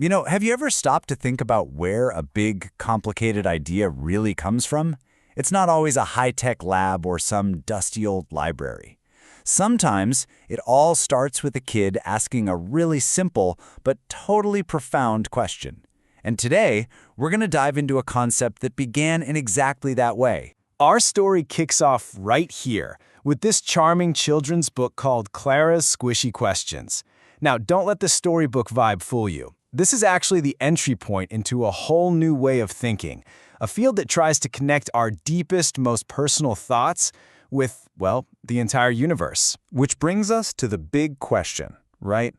Have you ever stopped to think about where a big, complicated idea really comes from? It's not always a high-tech lab or some dusty old library. Sometimes it all starts with a kid asking a really simple but totally profound question. And today, we're going to dive into a concept that began in exactly that way. Our story kicks off right here with this charming children's book called Clara's Squishy Questions. Now, don't let the storybook vibe fool you. This is actually the entry point into a whole new way of thinking, a field that tries to connect our deepest, most personal thoughts with, well, the entire universe. Which brings us to the big question, right?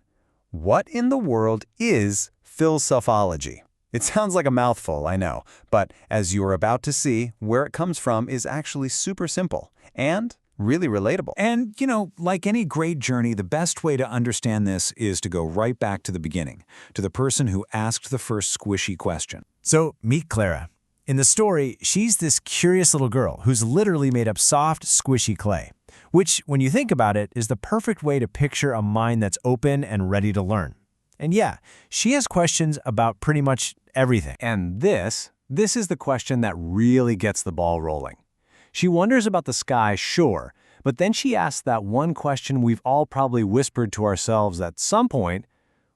What in the world is Philselfology? It sounds like a mouthful, I know, but as you are about to see, where it comes from is actually super simple and really relatable. And, like any great journey, the best way to understand this is to go right back to the beginning, to the person who asked the first squishy question. So, meet Clara. In the story, she's this curious little girl who's literally made of soft, squishy clay, which, when you think about it, is the perfect way to picture a mind that's open and ready to learn. And yeah, she has questions about pretty much everything. And this is the question that really gets the ball rolling. She wonders about the sky, sure, but then she asks that one question we've all probably whispered to ourselves at some point: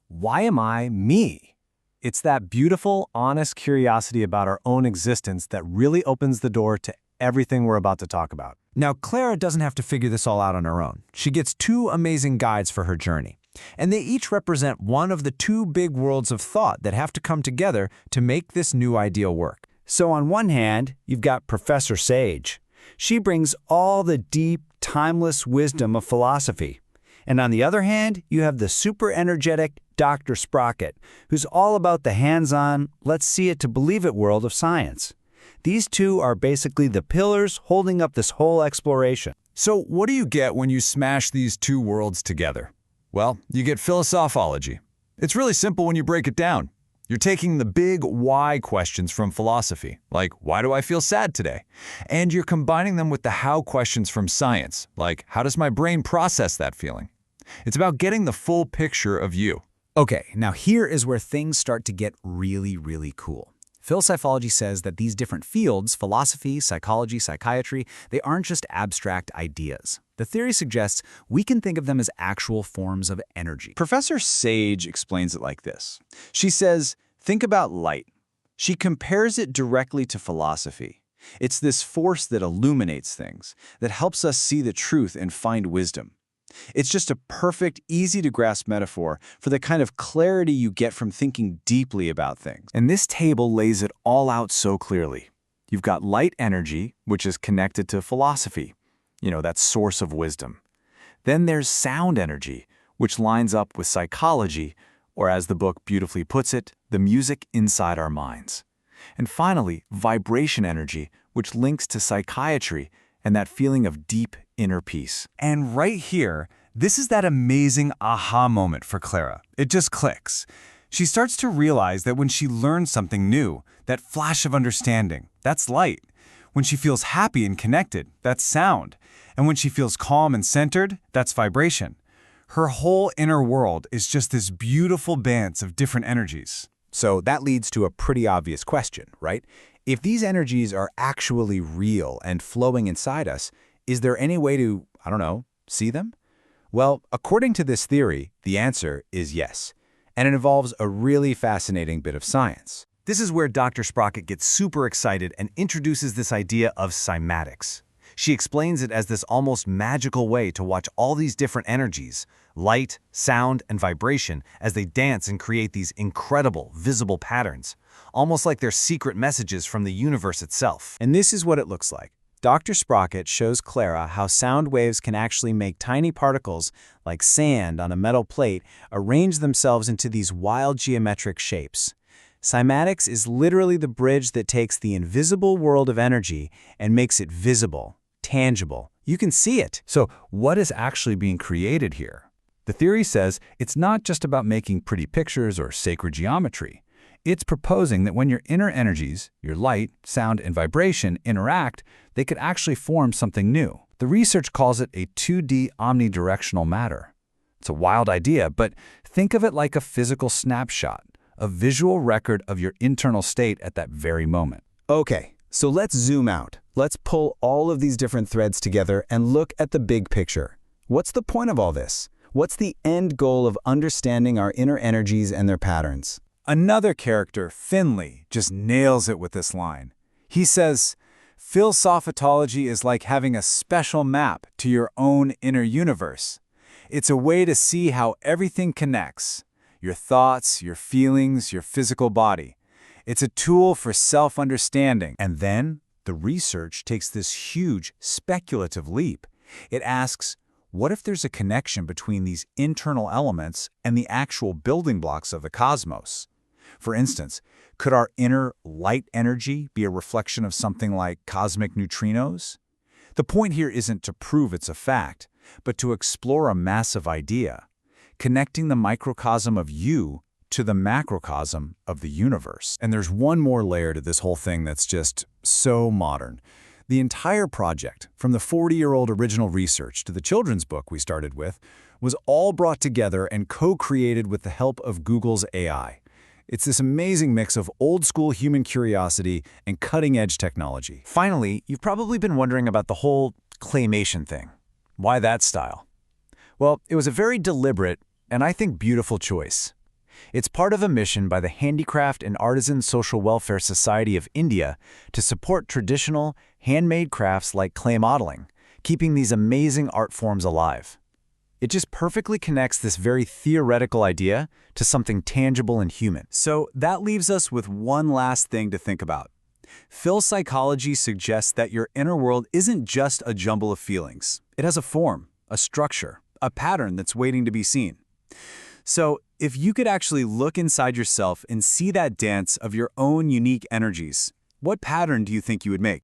why am I me? It's that beautiful, honest curiosity about our own existence that really opens the door to everything we're about to talk about. Now, Clara doesn't have to figure this all out on her own. She gets two amazing guides for her journey, and they each represent one of the two big worlds of thought that have to come together to make this new ideal work. So on one hand, you've got Professor Sage. She brings all the deep, timeless wisdom of philosophy. And on the other hand, you have the super energetic Dr. Sprocket, who's all about the hands-on, let's see it to believe it world of science. These two are basically the pillars holding up this whole exploration. So what do you get when you smash these two worlds together? Well, you get Philselfology. It's really simple when you break it down. You're taking the big why questions from philosophy, like why do I feel sad today? And you're combining them with the how questions from science, like how does my brain process that feeling? It's about getting the full picture of you. Okay, now here is where things start to get really, really cool. Philselfology says that these different fields, philosophy, psychology, psychiatry, they aren't just abstract ideas. The theory suggests we can think of them as actual forms of energy. Professor Sage explains it like this. She says, think about light. She compares it directly to philosophy. It's this force that illuminates things, that helps us see the truth and find wisdom. It's just a perfect, easy-to-grasp metaphor for the kind of clarity you get from thinking deeply about things. And this table lays it all out so clearly. You've got light energy, which is connected to philosophy, that source of wisdom. Then there's sound energy, which lines up with psychology, or as the book beautifully puts it, the music inside our minds. And finally, vibration energy, which links to psychiatry and that feeling of deep inner peace. And right here, this is that amazing aha moment for Clara. It just clicks. She starts to realize that when she learns something new, that flash of understanding, that's light. When she feels happy and connected, that's sound. And when she feels calm and centered, that's vibration. Her whole inner world is just this beautiful dance of different energies. So that leads to a pretty obvious question, right? If these energies are actually real and flowing inside us, is there any way to, see them? Well, according to this theory, the answer is yes. And it involves a really fascinating bit of science. This is where Dr. Sprocket gets super excited and introduces this idea of cymatics. She explains it as this almost magical way to watch all these different energies, light, sound, and vibration, as they dance and create these incredible, visible patterns, almost like they're secret messages from the universe itself. And this is what it looks like. Dr. Sprocket shows Clara how sound waves can actually make tiny particles, like sand on a metal plate, arrange themselves into these wild geometric shapes. Cymatics is literally the bridge that takes the invisible world of energy and makes it visible, tangible. You can see it. So what is actually being created here? The theory says it's not just about making pretty pictures or sacred geometry. It's proposing that when your inner energies, your light, sound, and vibration interact, they could actually form something new. The research calls it a 2D omnidirectional matter. It's a wild idea, but think of it like a physical snapshot, a visual record of your internal state at that very moment. Okay, so let's zoom out. Let's pull all of these different threads together and look at the big picture. What's the point of all this? What's the end goal of understanding our inner energies and their patterns? Another character, Finley, just nails it with this line. He says, Philselfology is like having a special map to your own inner universe. It's a way to see how everything connects. Your thoughts, your feelings, your physical body. It's a tool for self-understanding. And then the research takes this huge speculative leap. It asks, what if there's a connection between these internal elements and the actual building blocks of the cosmos? For instance, could our inner light energy be a reflection of something like cosmic neutrinos? The point here isn't to prove it's a fact, but to explore a massive idea, connecting the microcosm of you to the macrocosm of the universe. And there's one more layer to this whole thing that's just so modern. The entire project, from the 40-year-old original research to the children's book we started with, was all brought together and co-created with the help of Google's AI. It's this amazing mix of old-school human curiosity and cutting-edge technology. Finally, you've probably been wondering about the whole claymation thing. Why that style? Well, it was a very deliberate and I think beautiful choice. It's part of a mission by the Handicraft and Artisan Social Welfare Society of India to support traditional, handmade crafts like clay modeling, keeping these amazing art forms alive. It just perfectly connects this very theoretical idea to something tangible and human. So that leaves us with one last thing to think about. Philpsychology suggests that your inner world isn't just a jumble of feelings. It has a form, a structure, a pattern that's waiting to be seen. So if you could actually look inside yourself and see that dance of your own unique energies, what pattern do you think you would make?